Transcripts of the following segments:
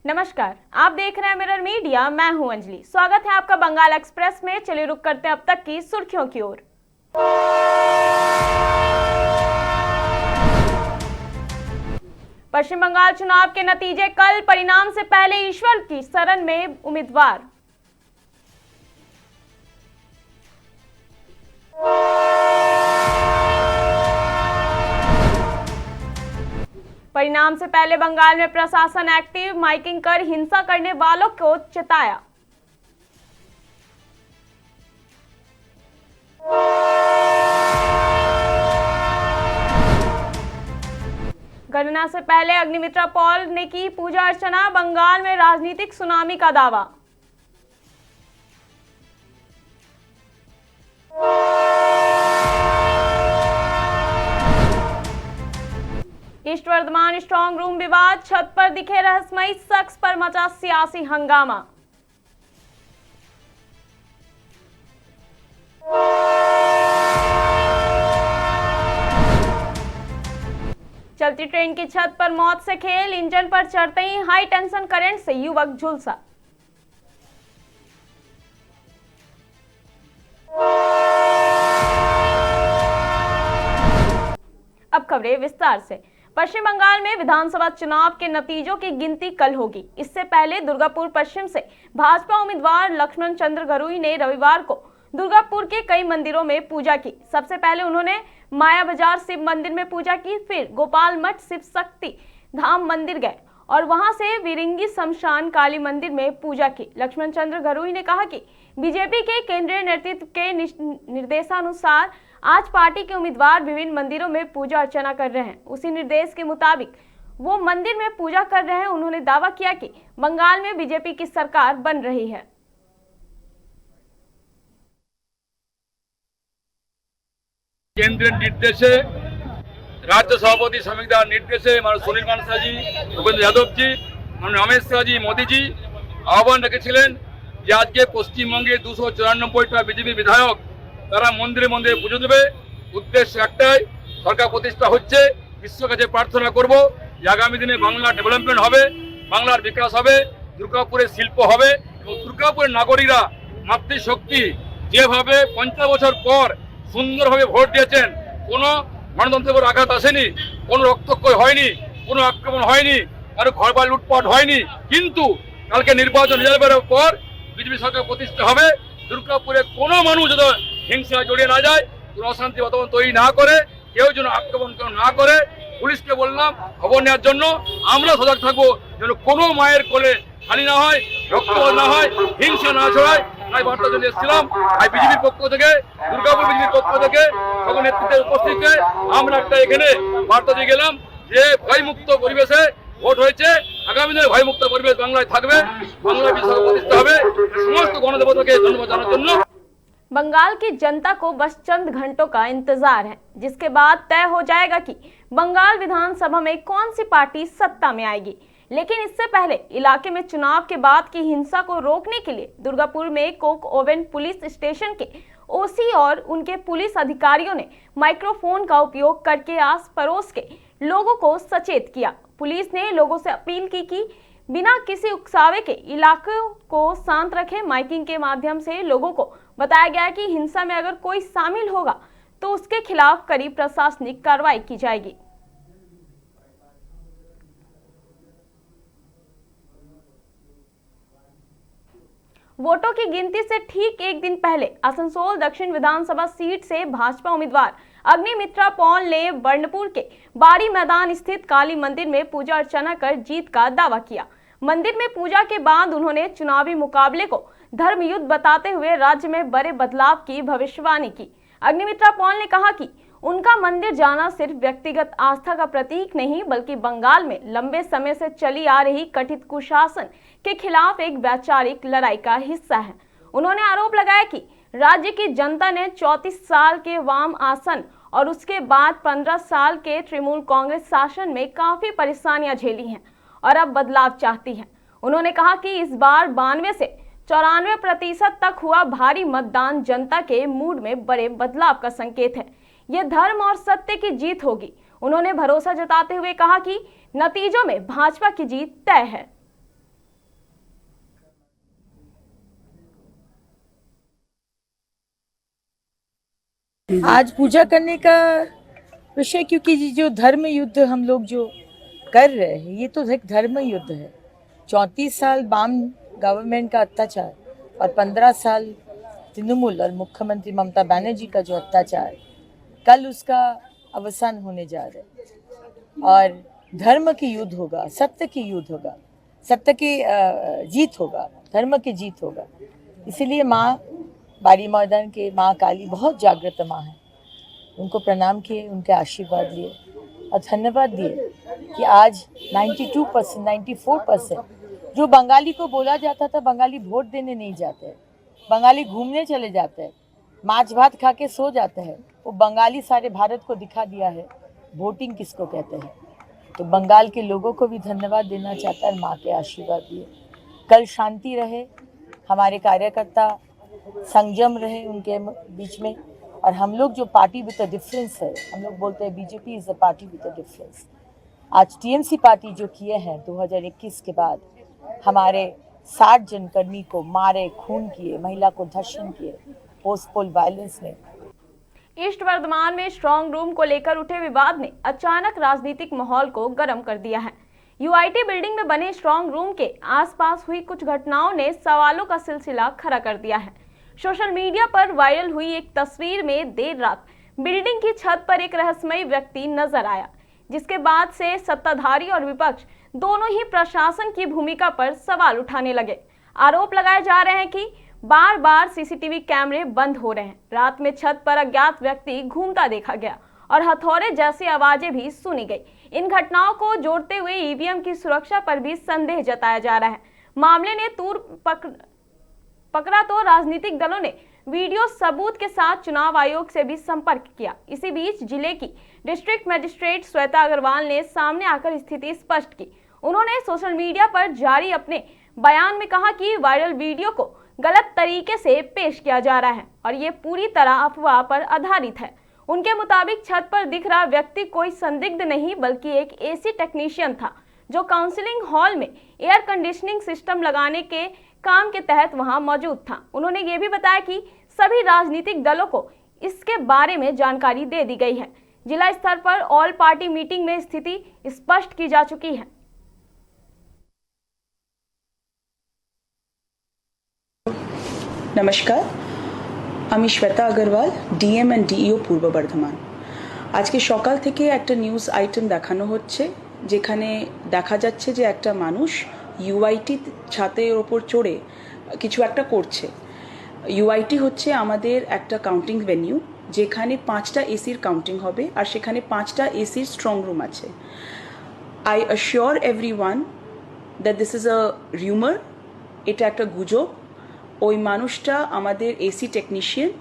नमस्कार, आप देख रहे हैं मिरर मीडिया। मैं हूं अंजलि। स्वागत है आपका बंगाल एक्सप्रेस में। चलिए रुक करते हैं अब तक की सुर्खियों की ओर। पश्चिम बंगाल चुनाव के नतीजे कल, परिणाम से पहले ईश्वर की शरण में उम्मीदवार। परिणाम से पहले बंगाल में प्रशासन एक्टिव, माइकिंग कर हिंसा करने वालों को चेताया। गणना से पहले अग्निमित्रा पॉल ने की पूजा अर्चना, बंगाल में राजनीतिक सुनामी का दावा। ईस्ट वर्धमान स्ट्रांग रूम विवाद, छत पर दिखे रहस्यमयी शख्स पर मचा सियासी हंगामा। चलती ट्रेन की छत पर मौत से खेल, इंजन पर चढ़ते ही हाई टेंशन करंट से युवक झुलसा। अब खबरें विस्तार से। पश्चिम बंगाल में विधानसभा चुनाव के नतीजों की गिनती कल होगी। इससे पहले दुर्गापुर पश्चिम से भाजपा उम्मीदवार लक्ष्मण चंद्र गरुई ने रविवार को दुर्गापुर के कई मंदिरों में पूजा की। सबसे पहले उन्होंने माया बाजार शिव मंदिर में पूजा की, फिर गोपाल मठ शिव शक्ति धाम मंदिर गए और वहां से विरिंगी शमशान काली मंदिर में पूजा की। लक्ष्मण चंद्र गरुई ने कहा कि बीजेपी के केंद्रीय नेतृत्व के निर्देशानुसार आज पार्टी के उम्मीदवार विभिन्न मंदिरों में पूजा अर्चना कर रहे हैं। उसी निर्देश के मुताबिक वो मंदिर में पूजा कर रहे हैं। उन्होंने दावा किया कि बंगाल में बीजेपी की सरकार बन रही है। केंद्रीय निर्देशे राज्य सभापति समिति निर्देशे माननीय सुनील मानसा जी, भूपेंद्र यादव जी, माननीय अमित शाह जी, मोदी जी आह्वान रेखेছিলেন যে আজকে পশ্চিমবঙ্গে 294টা বিজেপি বিধায়ক তারা মন্দিরে মন্দিরে পুজো দেবে। উদ্দেশ্য একটাই, সরকার প্রতিষ্ঠা হচ্ছে, বিশ্বের কাছে প্রার্থনা করব যে আগামী দিনে বাংলার ডেভেলপমেন্ট হবে, বাংলার বিকাশ হবে, দুর্গাপুরে শিল্প হবে এবং দুর্গাপুরের নাগরিকরা মাতৃশক্তি যেভাবে 50 বছর পর সুন্দরভাবে ভোট দিয়েছেন, কোনো গণতন্ত্রের উপর আঘাত আসেনি, কোনো রক্তক্ষয় হয়নি, কোনো আক্রমণ হয়নি, কারো ঘরবাড়ি লুটপাট হয়নি। কিন্তু কালকে নির্বাচন রেজাল্টের পর বিজেপি সরকার প্রতিষ্ঠা হবে। দুর্গাপুরে কোনো মানুষ যেন হিংসা জড়িয়ে না যায়, কোনো অশান্তি বাতাবরণ তৈরি না করে, কেউ যেন আক্রমণ না করে। পুলিশকে বললাম খবর নেওয়ার জন্য, আমরা সজাগ থাকবো যেন কোনো মায়ের কোলে খালি না হয়, রক্তপাত না হয়, হিংসা না ছড়ায়। তাই বার্তা জন্য এসেছিলাম। তাই বিজেপির পক্ষ থেকে, দুর্গাপুর বিজেপির পক্ষ থেকে সকল নেতৃত্বের উপস্থিতিতে আমরা একটা এখানে বার্তা দিয়ে গেলাম যে ভয়মুক্ত পরিবেশে ভোট হয়েছে, আগামী দিনে ভয়মুক্ত পরিবেশ বাংলায় থাকবে, বাংলা বিশ্ব প্রতিষ্ঠা হবে। সমস্ত গণদেবতাকে ধন্যবাদ জানানোর জন্য। बंगाल की जनता को बस चंद घंटों का इंतजार है, जिसके बाद तय हो जाएगा कि बंगाल विधानसभा में कौन सी पार्टी सत्ता में आएगी। लेकिन इससे पहले इलाके में चुनाव के बाद की हिंसा को रोकने के लिए दुर्गापुर में कोक ओवन पुलिस स्टेशन के ओसी और उनके पुलिस अधिकारियों ने माइक्रोफोन का उपयोग करके आस पड़ोस के लोगों को सचेत किया। पुलिस ने लोगों से अपील की कि बिना किसी उकसावे के इलाकों को शांत रखें। माइकिंग के माध्यम से लोगों को बताया गया कि हिंसा में अगर कोई शामिल होगा तो उसके खिलाफ कड़ी प्रशासनिक कार्रवाई की जाएगी। वोटों की गिनती से ठीक एक दिन पहले आसनसोल दक्षिण विधानसभा सीट से भाजपा उम्मीदवार अग्निमित्रा पॉल ने बर्नपुर के बाड़ी मैदान स्थित काली मंदिर में पूजा अर्चना कर जीत का दावा किया। मंदिर में पूजा के बाद उन्होंने चुनावी मुकाबले को धर्म युद्ध बताते हुए राज्य में बड़े बदलाव की भविष्यवाणी की। अग्निमित्रा पॉल ने कहा कि उनका मंदिर जाना सिर्फ व्यक्तिगत आस्था का प्रतीक नहीं, बल्कि बंगाल में लंबे समय से चली आ रही कथित कुशासन के खिलाफ एक वैचारिक लड़ाई का हिस्सा है। उन्होंने आरोप लगाया कि राज्य की जनता ने 34 साल के वाम आसन और उसके बाद 15 साल के तृणमूल कांग्रेस शासन में काफी परेशानियां झेली हैं और अब बदलाव चाहती है। उन्होंने कहा कि इस बार 92 से 94% तक हुआ भारी मतदान जनता के मूड में बड़े बदलाव का संकेत है। ये धर्म और सत्य की जीत होगी। उन्होंने भरोसा जताते हुए कहा कि नतीजों में भाजपा की जीत तय है। आज पूजा करने का विषय, क्योंकि जो धर्म युद्ध हम लोग जो कर रहे हैं, ये तो एक धर्म युद्ध है। 34 साल वाम गवर्नमेंट का अत्याचार और 15 साल तृणमूल और मुख्यमंत्री ममता बनर्जी का जो अत्याचार, कल उसका अवसान होने जा रहा है और धर्म की युद्ध होगा, सत्य की युद्ध होगा, सत्य की जीत होगा, धर्म की जीत होगा। इसीलिए माँ बारी मैदान के माँ काली बहुत जागृत माँ है, उनको प्रणाम किए, उनके आशीर्वाद लिए और धन्यवाद दिए कि आज 92%, 94% जो बंगाली को बोला जाता था, बंगाली वोट देने नहीं जाते हैं, बंगाली घूमने चले जाते हैं, माछ भात खा के सो जाते हैं, वो बंगाली सारे भारत को दिखा दिया है वोटिंग किसको कहते हैं। तो बंगाल के लोगों को भी धन्यवाद देना चाहता है, माँ के आशीर्वाद दिए। कल शांति रहे, हमारे कार्यकर्ता संयम रहे उनके बीच में, और हम लोग जो पार्टी विद अ डिफरेंस है, हम लोग बोलते हैं BJP is a party with a difference. आज टीएमसी पार्टी जो किए हैं 2021 के बाद, हमारे 60 जनकर्मी को मारे, खून किए, महिला को धर्षण किए, पोस्ट पोल वायलेंस में। ईस्ट वर्धमान में स्ट्रांग रूम को लेकर उठे विवाद ने अचानक राजनीतिक माहौल को गर्म कर दिया है। यूआईटी बिल्डिंग में बने स्ट्रांग रूम के आसपास हुई कुछ घटनाओं ने सवालों का सिलसिला खड़ा कर दिया है। सोशल मीडिया पर वायरल हुई एक तस्वीर में देर रात बिल्डिंग की छत पर एक रहस्यमयी व्यक्ति नजर आया, जिसके बाद से सत्ताधारी और विपक्ष दोनों ही प्रशासन की भूमिका पर सवाल उठाने लगे। आरोप लगाए जा रहे हैं कि बार बार सीसीटीवी कैमरे बंद हो रहे हैं, रात में छत पर अज्ञात व्यक्ति घूमता देखा गया और हथौड़े जैसी आवाजें भी सुनी गई। इन घटनाओं को जोड़ते हुए ईवीएम की सुरक्षा पर भी संदेह जताया जा रहा है। मामले ने तूर पकड़ा तो राजनीतिक दलों ने वीडियो सबूत के साथ चुनाव आयोग से भी संपर्क किया। इसी बीच जिले की डिस्ट्रिक्ट मजिस्ट्रेट श्वेता अग्रवाल ने सामने आकर स्थिति स्पष्ट की। उन्होंने सोशल मीडिया पर जारी अपने बयान में कहा कि वायरल वीडियो को गलत तरीके से पेश किया जा रहा है और ये पूरी तरह अफवाह पर आधारित है। उनके मुताबिक छत पर दिख रहा व्यक्ति कोई संदिग्ध नहीं बल्कि एक एसी टेक्नीशियन था, जो काउंसलिंग हॉल में एयर कंडीशनिंग सिस्टम लगाने के काम के तहत वहां मौजूद था। उन्होंने ये भी बताया कि सभी राजनीतिक दलों को इसके बारे में जानकारी दे दी गई है। जिला स्तर पर ऑल पार्टी मीटिंग में स्थिति स्पष्ट की जा चुकी है। नमस्कार, আমি Shweta Agarwal, DM and DEO Purba Bardhaman. আজকে সকাল থেকে একটা নিউজ আইটেম দেখানো হচ্ছে, যেখানে দেখা যাচ্ছে যে একটা মানুষ ইউআইটি ছাদের ওপর চড়ে কিছু একটা করছে। ইউআইটি হচ্ছে আমাদের একটা কাউন্টিং ভেন্যু, যেখানে 5টা এসির কাউন্টিং হবে আর সেখানে 5টা এসির স্ট্রং রুম আছে। I assure everyone that this is a rumour, এটা একটা গুজব। ওই মানুষটা আমাদের এসি টেকনিশিয়ান,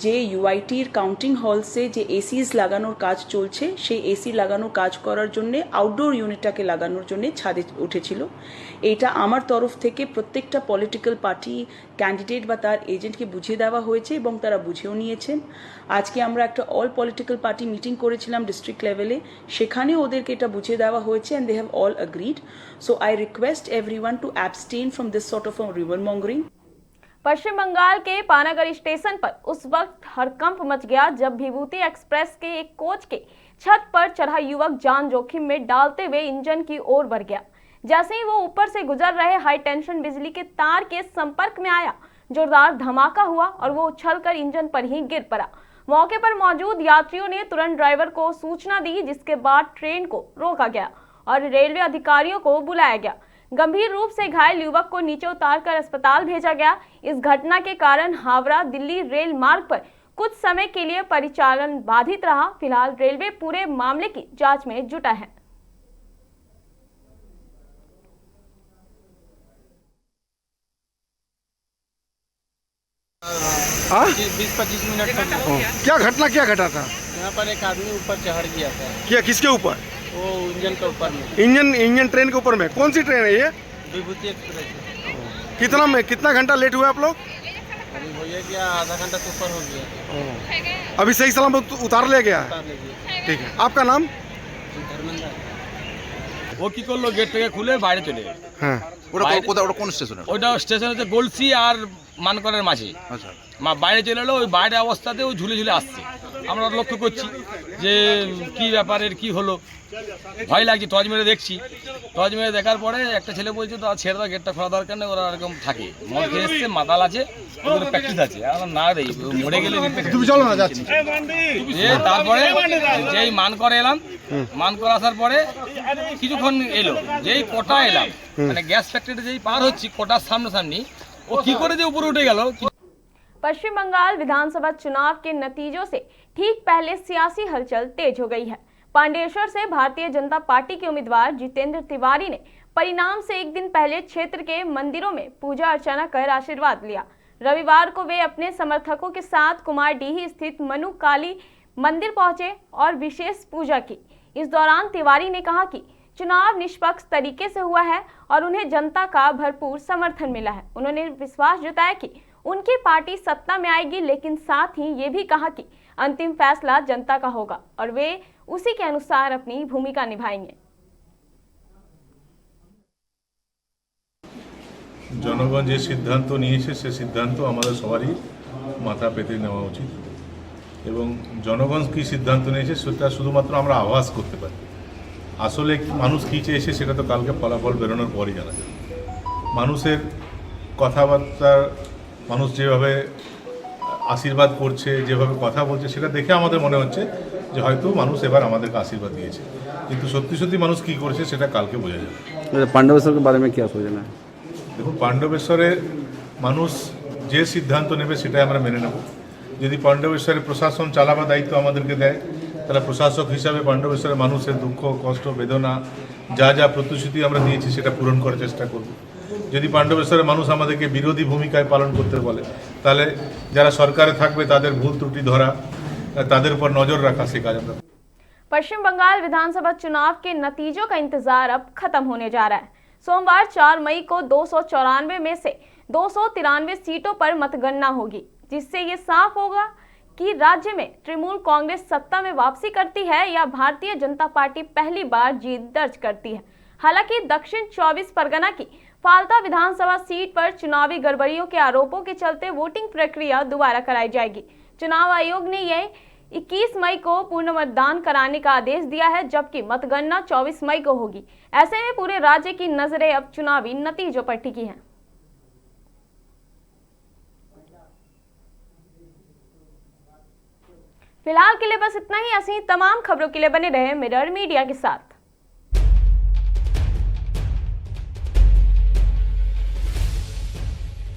যে ইউআইটির কাউন্টিং হলসে যে এসিস লাগানোর কাজ চলছে, সেই এসি লাগানোর কাজ করার জন্য আউটডোর ইউনিটটাকে লাগানোর জন্য ছাদে উঠেছিল। এটা আমার তরফ থেকে প্রত্যেকটা পলিটিক্যাল পার্টি ক্যান্ডিডেট বা তার এজেন্টকে বুঝিয়ে দেওয়া হয়েছে এবং তারা বুঝেও নিয়েছেন। আজকে আমরা একটা অল পলিটিক্যাল পার্টি মিটিং করেছিলাম ডিস্ট্রিক্ট লেভেলে, সেখানে ওদেরকে এটা বুঝিয়ে দেওয়া হয়েছে and they have all agreed. So I request everyone to abstain from this sort of rumour mongering. Paschim Bengal के पानागर स्टेशन पर उस वक्त हड़कंप मच गया जब विभूति एक्सप्रेस के एक कोच के छत पर चढ़ा युवक जान जोखिम में डालते हुए इंजन की ओर बढ़ गया। जैसे ही वो ऊपर से गुजर रहे हाई टेंशन बिजली के तार के संपर्क में आया, जोरदार धमाका हुआ और वो उछलकर इंजन पर ही गिर पड़ा। मौके पर मौजूद यात्रियों ने तुरंत ड्राइवर को सूचना दी, जिसके बाद ट्रेन को रोका गया और रेलवे अधिकारियों को बुलाया गया। गंभीर रूप से घायल युवक को नीचे उतारकर अस्पताल भेजा गया। इस घटना के कारण हावड़ा दिल्ली रेल मार्ग पर कुछ समय के लिए परिचालन बाधित रहा। फिलहाल रेलवे पूरे मामले की जांच में जुटा है। हाँ? 20-25 मिनट तक क्या घटा था? यहाँ पर एक आदमी ऊपर चढ़ गया था, क्या किसके ऊपर? वो इंजन के ऊपर में, इंजन ट्रेन के ऊपर में। कौन सी ट्रेन है ये? विभूति एक्सप्रेस। कितना घंटा लेट हुए आप लोग? अभी हो गया आधा घंटा से ऊपर हो गया। अभी सही सलामत उतार ले गया है? उतार ले गया। ठीक है, आपका नाम? धर्मेंद्र। ও কি করলো, গেট থেকে খুলে বাইরে চলে গেল। হ্যাঁ, ওটা কোন স্টেশনে? ওইটা স্টেশন হচ্ছে গোলসি আর মানকরের মাঝে। আচ্ছা, বাইরে চলে এলো, ওই বাইরে অবস্থাতে ও ঝুলে ঝুলে আসছে। আমরা লক্ষ্য করছি যে কি ব্যাপারের কি হলো, ভয় লাগছে। টর্চ মেরে দেখছি, টর্চ মেরে দেখার পরে একটা ছেলে বলছে তো ছেড়ে দাও, গেটটা খোলা দরকার নেই, ওরা এরকম থাকে, মদ খেয়ে এসছে, মাতাল আছে, ওদের প্র্যাকটিস আছে। আমরা না রে, মরে গেলে তুমি চলো না, যাচ্ছি। তারপরে যেই মান করে এলাম, মান করে আসার পরে কিছুক্ষণ এলো, যেই কোটা এলাম, মানে গ্যাস ফ্যাক্টরিতে যেই পার হচ্ছি কোটার সামনাসামনি, ও কি করে যে উপরে उठे গেল। पश्चिम बंगाल विधानसभा चुनाव के नतीजों से ठीक पहले सियासी हलचल तेज हो गई है। पांडेश्वर से भारतीय जनता पार्टी के उम्मीदवार जितेंद्र तिवारी ने परिणाम से एक दिन पहले क्षेत्र के मंदिरों में पूजा अर्चना कर आशीर्वाद लिया। रविवार को वे अपने समर्थकों के साथ कुमारडीही स्थित मनु काली मंदिर पहुंचे और विशेष पूजा की। इस दौरान तिवारी ने कहा कि चुनाव निष्पक्ष तरीके से हुआ है और उन्हें जनता का भरपूर समर्थन मिला है। उन्होंने विश्वास जताया कि उनकी पार्टी सत्ता में आएगी, लेकिन साथ ही ये भी कहा कि अंतिम फैसला जनता का होगा और वे उसी के अनुसार अपनी भूमिका निभाएंगे। জনগণ যে সিদ্ধান্ত নিয়েছে সে সিদ্ধান্ত আমাদের সবারই মাথা পেতে নেওয়া উচিত এবং জনগণ কী সিদ্ধান্ত নিয়েছে সেটা শুধুমাত্র আমরা আভাস করতে পারি। আসলে মানুষ কী চেয়েছে সেটা তো কালকে ফলাফল বেরোনোর পরই জানা যাবে। মানুষের কথাবার্তা, মানুষ যেভাবে আশীর্বাদ করছে, যেভাবে কথা বলছে, সেটা দেখে আমাদের মনে হচ্ছে যে হয়তো মানুষ এবার আমাদেরকে আশীর্বাদ দিয়েছে, কিন্তু সত্যি সত্যি মানুষ কী করছে সেটা কালকে বোঝা যাবে। पांडवेश्वर के बारे में क्या सोचना है? দেখুন, পাণ্ডবেশ্বরে মানুষ যে সিদ্ধান্ত নেবে সেটাই আমরা মেনে নেব। যদি পাণ্ডবেশ্বরের প্রশাসন চালাবার দায়িত্ব আমাদেরকে দেয়, তাহলে প্রশাসক হিসাবে পাণ্ডবেশ্বরের মানুষের দুঃখ কষ্ট বেদনা যা যা প্রতিশ্রুতি আমরা দিয়েছি সেটা পূরণ করার চেষ্টা করব। যদি পাণ্ডবেশ্বরের মানুষ আমাদেরকে বিরোধী ভূমিকায় পালন করতে বলে, তাহলে যারা সরকারে থাকবে তাদের ভুল ত্রুটি ধরা, তাদের উপর নজর রাখা, সে কাজ আমরা। पश्चिम बंगाल विधानसभा चुनाव के नतीजों का इंतजार अब खत्म होने जा रहा है। सोमवार 4 मई को 294 में से 293 सीटों पर मतगणना होगी, जिससे ये साफ होगा कि राज्य में तृणमूल कांग्रेस सत्ता में वापसी करती है या भारतीय जनता पार्टी पहली बार जीत दर्ज करती है। हालांकि दक्षिण 24 परगना की फाल्ता विधानसभा सीट पर चुनावी गड़बड़ियों के आरोपों के चलते वोटिंग प्रक्रिया दोबारा कराई जाएगी। चुनाव आयोग ने यह 21 मई को पूर्ण मतदान कराने का आदेश दिया है, जबकि मतगणना 24 मई को होगी। ऐसे में पूरे राज्य की नजरें अब चुनावी नतीजों पर टिकी हैं। फिलहाल के लिए बस इतना ही। ऐसी तमाम खबरों के लिए बने रहे मिरर मीडिया के साथ।